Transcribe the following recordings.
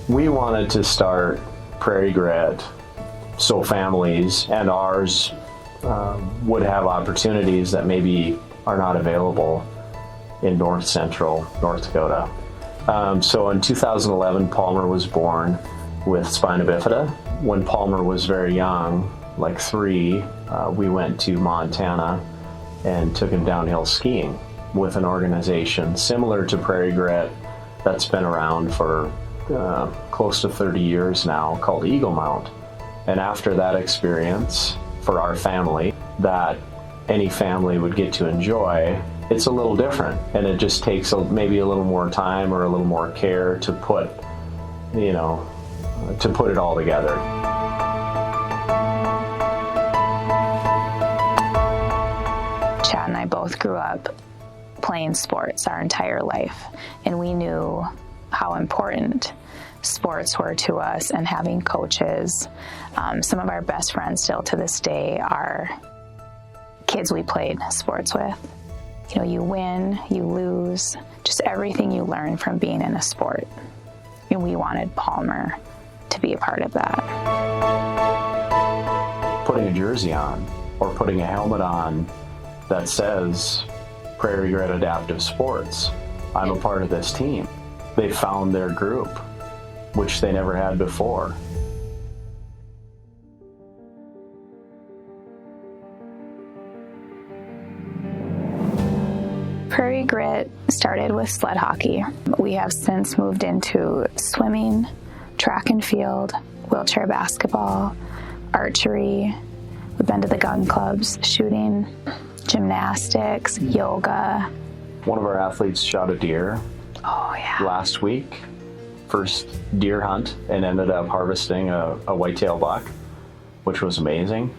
We wanted to start Prairie Grit so families and ours would have opportunities that maybe are not available in north central North Dakota. So in 2011, Palmer was born with spina bifida. When Palmer was very young, like 3, we went to Montana and took him downhill skiing with an organization similar to Prairie Grit that's been around for close to 30 years now, called Eagle Mount. And after that experience for our family that any family would get to enjoy, it's a little different, and it just takes maybe a little more time or a little more care to put it all together. Chad and I both grew up playing sports our entire life, and we knew how important sports were to us, and having coaches. Some of our best friends still to this day are kids we played sports with. You know, you win, you lose, just everything you learn from being in a sport. And we wanted Palmer to be a part of that. Putting a jersey on or putting a helmet on that says Prairie Grit Adaptive Sports, I'm a part of this team. They found their group, which they never had before. Prairie Grit started with sled hockey. We have since moved into swimming, track and field, wheelchair basketball, archery. We've been to the gun clubs, shooting, gymnastics, yoga. One of our athletes shot a deer last week, first deer hunt, and ended up harvesting a whitetail buck, which was amazing.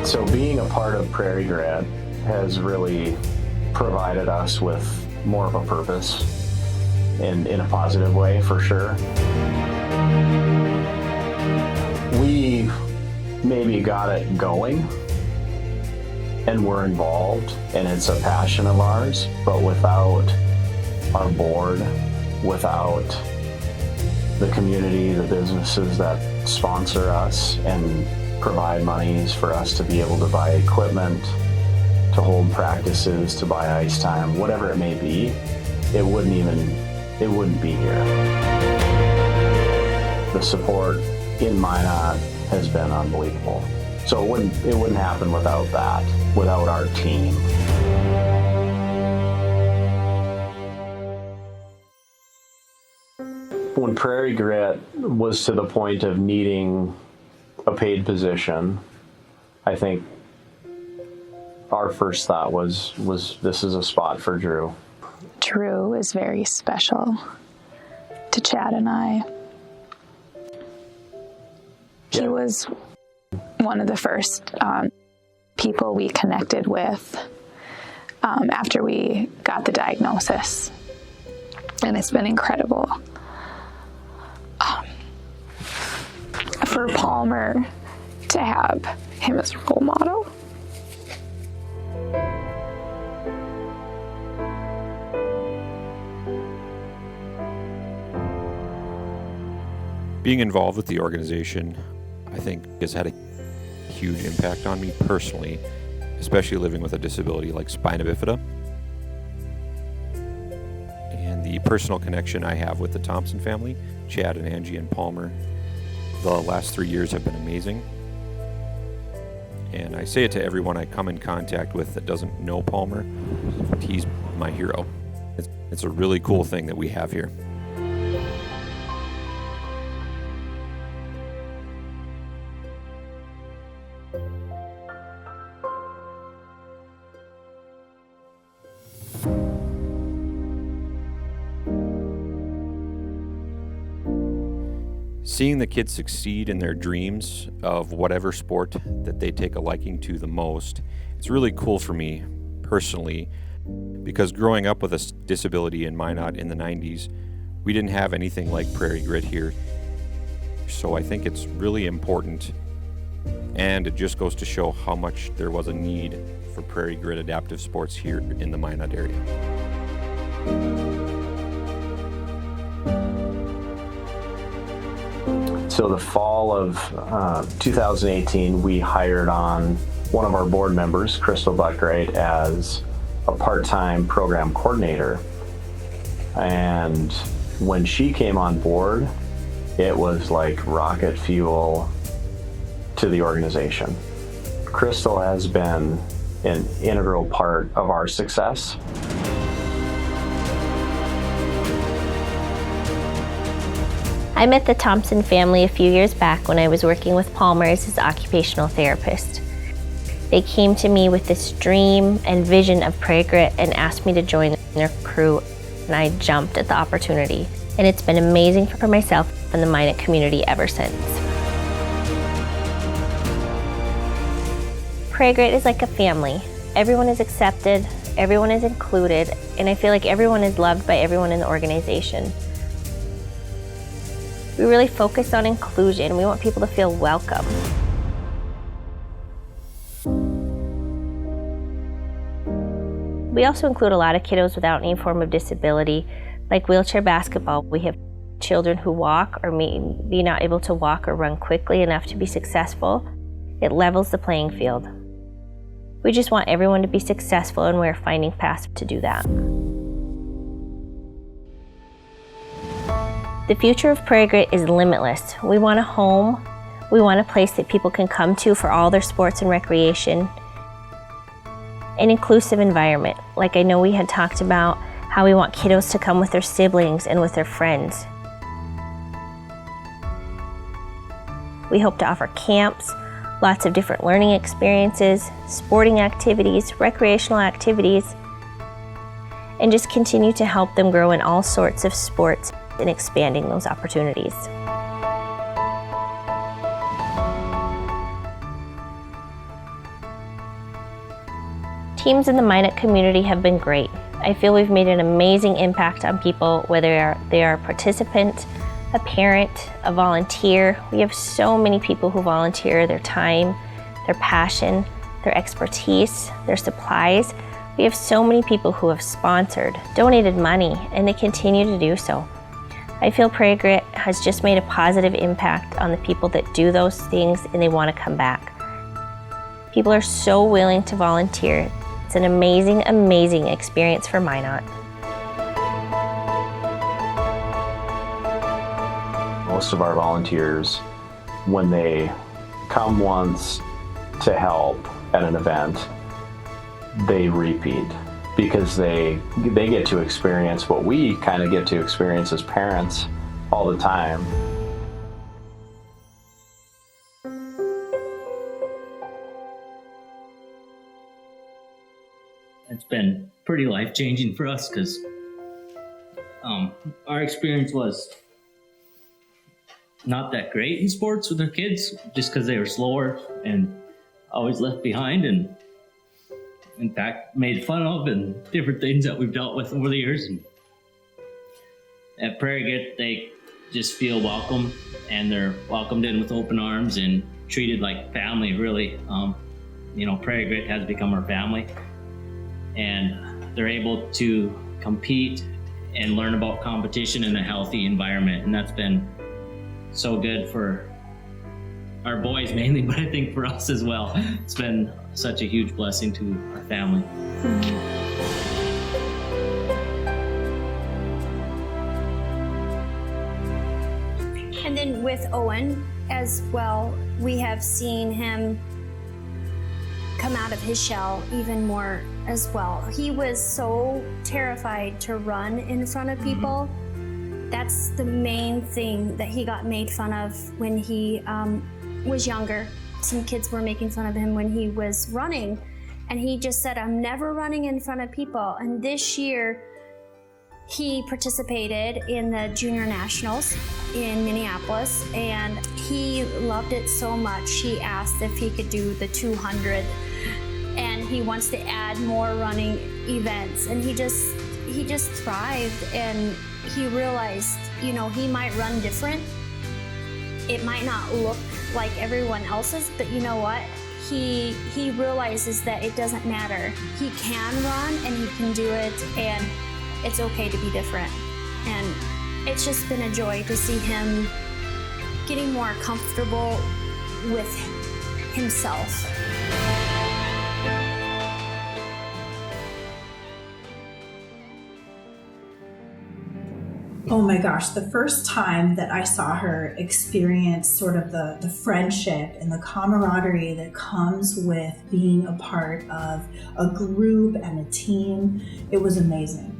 So being a part of Prairie Grit has really provided us with more of a purpose in a positive way, for sure. We maybe got it going and we're involved, and it's a passion of ours, but without our board, without the community, the businesses that sponsor us and provide monies for us to be able to buy equipment, to hold practices, to buy ice time, whatever it may be, it wouldn't be here. The support in Minot has been unbelievable. So it wouldn't happen without that, without our team. When Prairie Grit was to the point of needing a paid position, I think our first thought was this is a spot for Drew. Drew is very special to Chad and I. He was one of the first people we connected with after we got the diagnosis, and it's been incredible. For Palmer to have him as a role model. Being involved with the organization, I think, has had a huge impact on me personally, especially living with a disability like spina bifida. And the personal connection I have with the Thompson family, Chad and Angie and Palmer, the last 3 years have been amazing. And I say it to everyone I come in contact with that doesn't know Palmer, he's my hero. It's a really cool thing that we have here. Seeing the kids succeed in their dreams of whatever sport that they take a liking to the most, it's really cool for me personally, because growing up with a disability in Minot in the 90s, we didn't have anything like Prairie Grit here. So I think it's really important, and it just goes to show how much there was a need for Prairie Grit adaptive sports here in the Minot area. So the fall of 2018, we hired on one of our board members, Crystal Buckwright, as a part-time program coordinator. And when she came on board, it was like rocket fuel to the organization. Crystal has been an integral part of our success. I met the Thompson family a few years back when I was working with Palmer as his occupational therapist. They came to me with this dream and vision of Prairie Grit and asked me to join their crew, and I jumped at the opportunity. And it's been amazing for myself and the Minot community ever since. Prairie Grit is like a family. Everyone is accepted, everyone is included, and I feel like everyone is loved by everyone in the organization. We really focus on inclusion. We want people to feel welcome. We also include a lot of kiddos without any form of disability, like wheelchair basketball. We have children who walk or may be not able to walk or run quickly enough to be successful. It levels the playing field. We just want everyone to be successful, and we're finding paths to do that. The future of Prairie Grit is limitless. We want a home. We want a place that people can come to for all their sports and recreation. An inclusive environment. Like I know we had talked about how we want kiddos to come with their siblings and with their friends. We hope to offer camps, lots of different learning experiences, sporting activities, recreational activities, and just continue to help them grow in all sorts of sports and expanding those opportunities. Teams in the Minot community have been great. I feel we've made an amazing impact on people, whether they are a participant, a parent, a volunteer. We have so many people who volunteer their time, their passion, their expertise, their supplies. We have so many people who have sponsored, donated money, and they continue to do so. I feel Prairie Grit has just made a positive impact on the people that do those things, and they want to come back. People are so willing to volunteer. It's an amazing, amazing experience for Minot. Most of our volunteers, when they come once to help at an event, they repeat because they get to experience what we kind of get to experience as parents all the time. It's been pretty life-changing for us because our experience was not that great in sports with our kids, just because they were slower and always left behind, and in fact made fun of, and different things that we've dealt with over the years. And at Prairie Grit, they just feel welcome, and they're welcomed in with open arms and treated like family, really. Prairie Grit has become our family, and they're able to compete and learn about competition in a healthy environment, and that's been so good for our boys mainly, but I think for us as well. It's been such a huge blessing to our family. And then with Owen as well, we have seen him come out of his shell even more as well. He was so terrified to run in front of people. That's the main thing that he got made fun of when he was younger. Some kids were making fun of him when he was running, And he just said, I'm never running in front of people. And this year, he participated in the Junior Nationals in Minneapolis, and he loved it so much. He asked if he could do the 200, and he wants to add more running events. And he just thrived, and he realized, you know, he might run different. It might not look like everyone else's, but you know what? He realizes that it doesn't matter. He can run and he can do it, and it's okay to be different. And it's just been a joy to see him getting more comfortable with himself. Oh my gosh, the first time that I saw her experience sort of the friendship and the camaraderie that comes with being a part of a group and a team, it was amazing.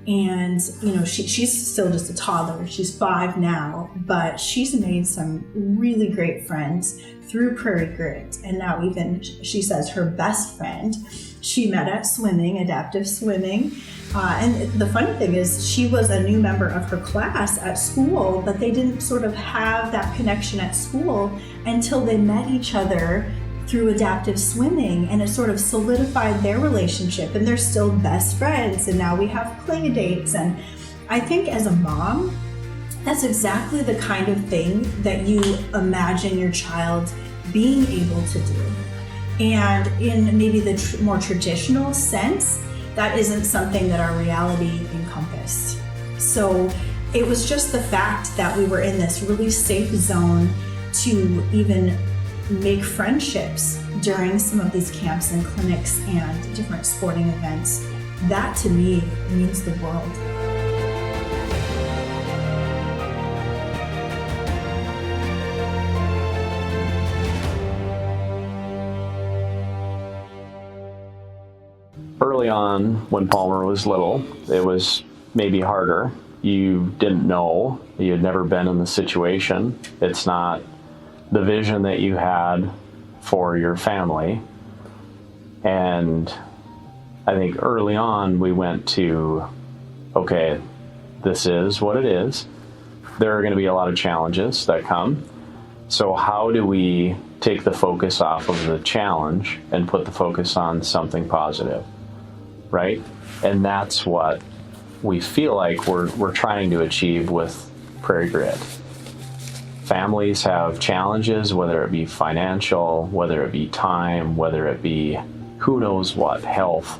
And, you know, she's still just a toddler. She's 5 now, but she's made some really great friends through Prairie Grit. And now even, she says, her best friend she met at swimming, adaptive swimming. And the funny thing is, she was a new member of her class at school, but they didn't sort of have that connection at school until they met each other through adaptive swimming, and it sort of solidified their relationship, and they're still best friends, and now we have play dates. And I think as a mom, that's exactly the kind of thing that you imagine your child being able to do. And in maybe the more traditional sense, that isn't something that our reality encompassed. So it was just the fact that we were in this really safe zone to even make friendships during some of these camps and clinics and different sporting events. That to me means the world. Early on, when Palmer was little, it was maybe harder. You didn't know. You had never been in the situation. It's not the vision that you had for your family. And I think early on we went to, okay, this is what it is. There are going to be a lot of challenges that come. So how do we take the focus off of the challenge and put the focus on something positive, right? And that's what we feel like we're trying to achieve with Prairie Grit. Families have challenges, whether it be financial, whether it be time, whether it be who knows what, health.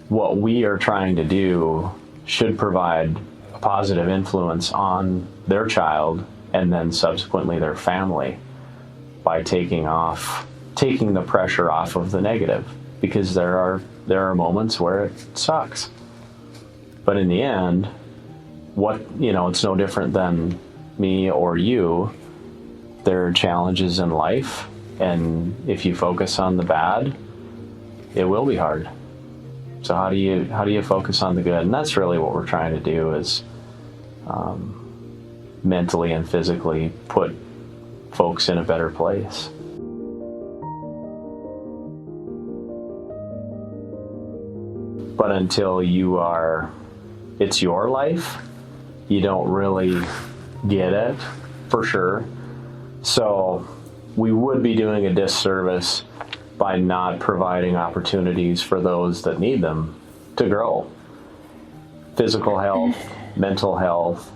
What we are trying to do should provide a positive influence on their child and then subsequently their family by taking the pressure off of the negative, because there are moments where it sucks. But in the end, it's no different than me or you. There are challenges in life, and if you focus on the bad, it will be hard. So how do you focus on the good? And that's really what we're trying to do, is mentally and physically put folks in a better place. But until it's your life, you don't really get it, for sure. So we would be doing a disservice by not providing opportunities for those that need them to grow. Physical health, mental health,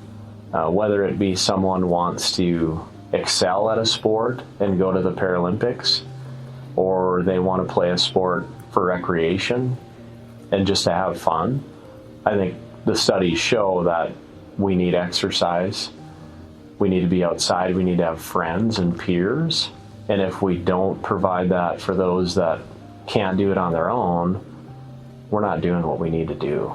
whether it be someone wants to excel at a sport and go to the Paralympics, or they want to play a sport for recreation and just to have fun. I think the studies show that we need exercise. We need to be outside. We need to have friends and peers. And if we don't provide that for those that can't do it on their own, we're not doing what we need to do.